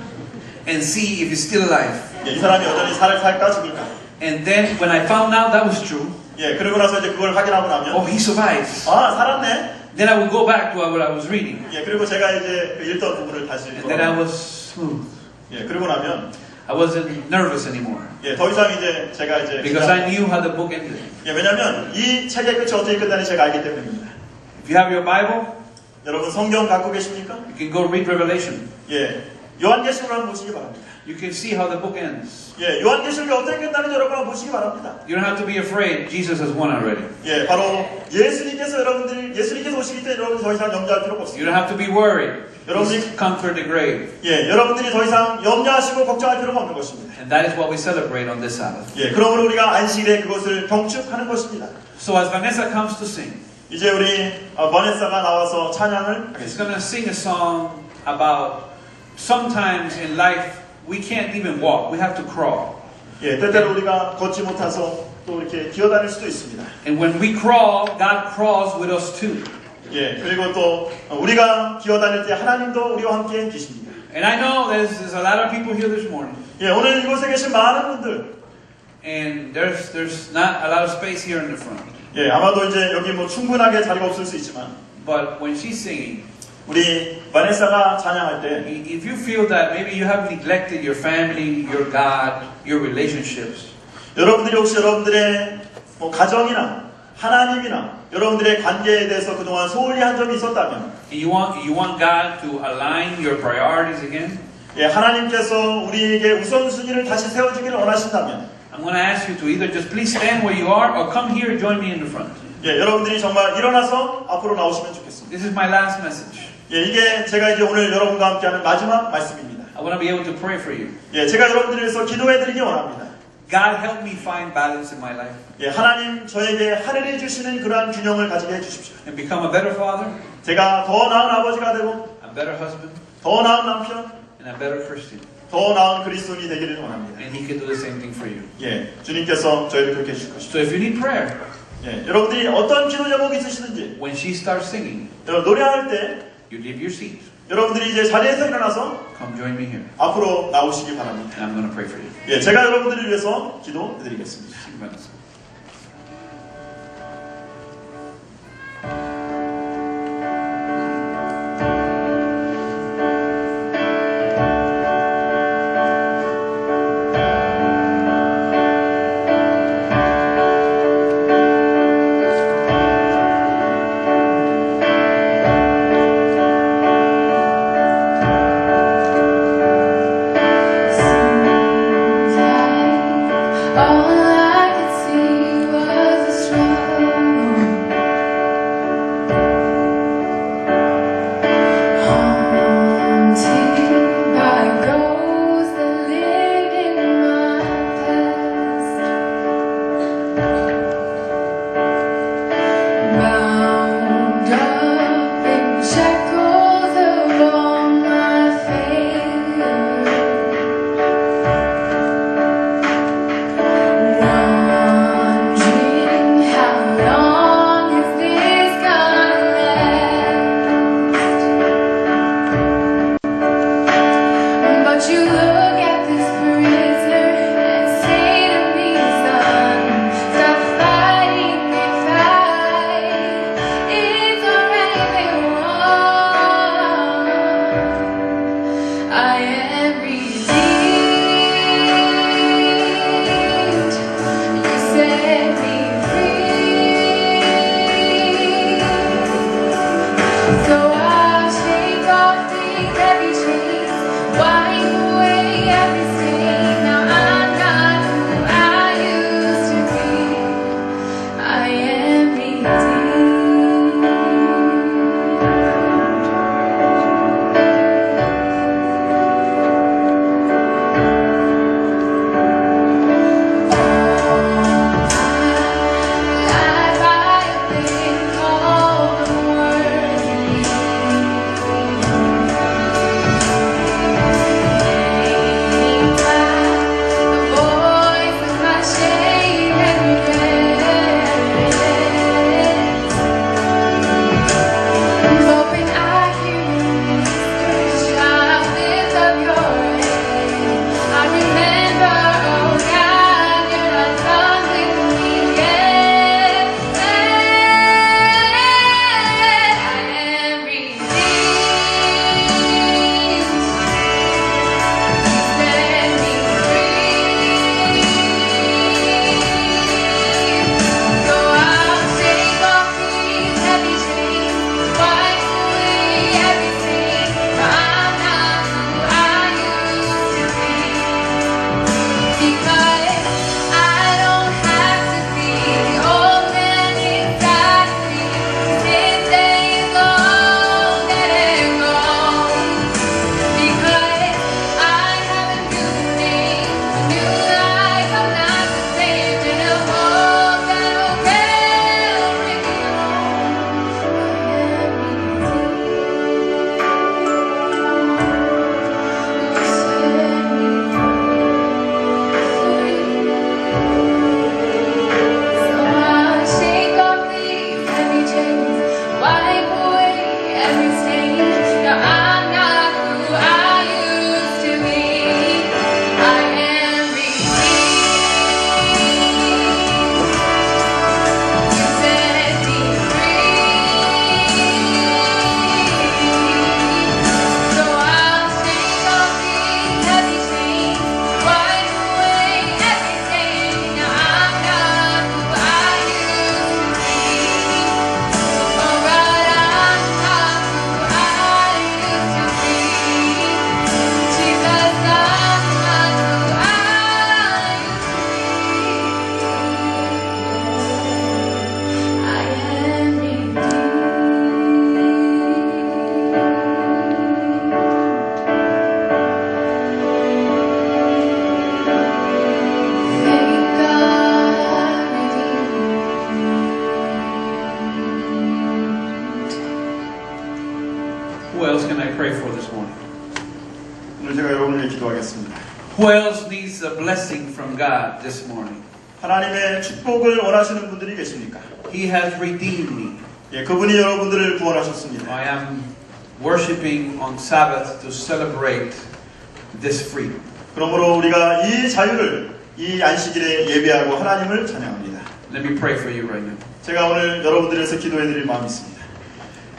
and see if he's still alive. 예, 이 사람이 여전히 살까 죽을까. And then when I found out that was true, 예, 그러고 나서 이제 그걸 확인하고 나면 oh, he survives. 아, 살았네. Then I would go back to what I was reading. 예, 그리고 제가 이제 그 읽던 부분을 다시 And then I 읽고 was smooth. 예, 그러고 나면 I wasn't nervous anymore 예, 더 이상 이제 제가 이제 because I knew how the book ended. 예, 왜냐면 이 책의 끝이 어떻게 끝나는지 제가 알기 때문입니다. If you have your Bible, 여러분 성경 갖고 계십니까? you can go read Revelation. 예, 요한계시록을 한번 보시기 바랍니다. You can see how the book ends. 예, 요한계시록이 어떻게 끝나는지 여러분 한번 보시기 바랍니다. You don't have to be afraid. Jesus has won already. 예, 바로 예수님께서 오시기 때문에 여러분 더 이상 염려할 필요가 You 없습니다. don't have to be worried. 여러분이- He's conquered the grave. 예, 여러분들이 더 이상 염려하시고 걱정할 필요가 없는 것입니다. And that is what we celebrate on this Sabbath. 예, 그러므로 우리가 안식일에 그것을 경축하는 것입니다. So as Vanessa comes to sing, 이제 우리 버네사가 나와서 찬양을 she's 하겠습니다. going to sing a song about sometimes in life we can't even walk. We have to crawl. 예, 때때로 우리가 걷지 못해서 또 이렇게 기어다닐 수도 있습니다. And when we crawl, God crawls with us too. 예, 그리고 또 우리가 기어다닐 때 하나님도 우리와 함께 계십니다. And I know there's a lot of people here this morning. 예, 오늘 이곳에 계신 많은 분들, And there's not a lot of space here in the front. 예, 아마도 이제 여기 뭐 충분하게 자리가 없을 수 있지만, But when she's singing, 우리 바네사가 찬양할 때, if you feel that maybe you have neglected your family, your God, your relationships, 여러분들이 혹시 여러분들의 뭐 가정이나 하나님이나 여러분들의 관계에 대해서 그동안 소홀히 한 점이 있었다면, and you want God to align your priorities again, 예, 하나님께서 우리에게 우선순위를 다시 세워주기를 원하신다면, I'm going to ask you to either just please stand where you are or come here and join me in the front. 예, 여러분들이 정말 일어나서 앞으로 나오시면 좋겠습니다. This is my last message. 예, 이게 제가 이제 오늘 여러분과 함께하는 마지막 말씀입니다. I want to be able to pray for you. 예, 제가 여러분들을 위해서 기도해드리기 원합니다. God, help me find balance in my life 예, 하나님 저에게 하늘이 주시는 그러한 균형을 가지게 해주십시오. and become a better father, 제가 더 나은 아버지가 되고 a better husband, 더 나은 남편, and a better Christian. 더 나은 그리스도인이 되기를 원합니다. And He can do the same thing for you. 예, 주님께서 저희를 그렇게 해주실 것입니다. So if you need prayer, 예, 여러분들이 어떤 기도 제목이 있으시든지 when she starts singing, 노래할 때 you leave your seat. 여러분들이 이제 자리에서 일어나서 Come join me here, 앞으로 나오시기 바랍니다. and I'm going to pray for you. 예, 제가 여러분들을 위해서 기도해드리겠습니다. Sing Vanessa. All I could see Who else can I pray for this morning? 오늘 제가 여러분을 위해 기도하겠습니다. Who else needs a blessing from God this morning? 하나님의 축복을 원하시는 분들이 계십니까? He has redeemed me. 예, 그분이 여러분들을 구원하셨습니다. I am worshiping on Sabbath to celebrate this freedom. 그러므로 우리가 이 자유를 이 안식일에 예배하고 하나님을 찬양합니다. Let me pray for you right now. 제가 오늘 여러분들에서 기도해드릴 마음이 있습니다.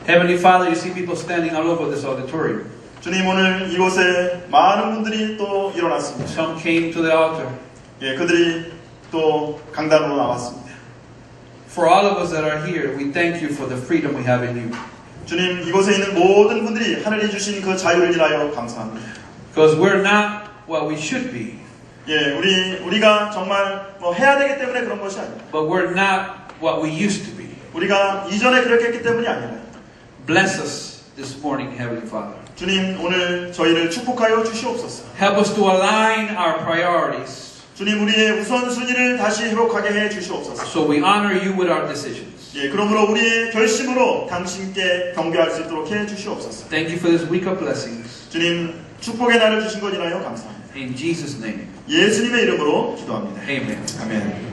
Heavenly Father, you see people standing all over this auditorium. 주님, 오늘 이곳에 많은 분들이 또 일어났습니다. Some came to the altar. 예, 그들이 또 강단으로 나왔습니다. For all of us that are here, we thank you for the freedom we have in you. 주님, 이곳에 있는 모든 분들이 하늘이 주신 그 자유를 인하여 감사합니다. Because we're not what we should be, 예, 우리가 정말 뭐 해야 되기 때문에 그런 것이 아니라, but we're not what we used to be. 우리가 이전에 그렇게 했기 때문이 아니라, Bless us this morning, Heavenly Father. 주님, 오늘 저희를 축복하여 주시옵소서. Help us to align our priorities 주님, 우리의 우선순위를 다시 회복하게 해 주시옵소서. so we honor you with our decisions. 예, 그러므로 우리의 결심으로 당신께 경배할 수 있도록 해 주시옵소서. Thank you for this week of blessings. 주님, 축복의 날을 주신 것 인하여 감사합니다. In Jesus' name, 예수님의 이름으로 기도합니다. amen. 아멘.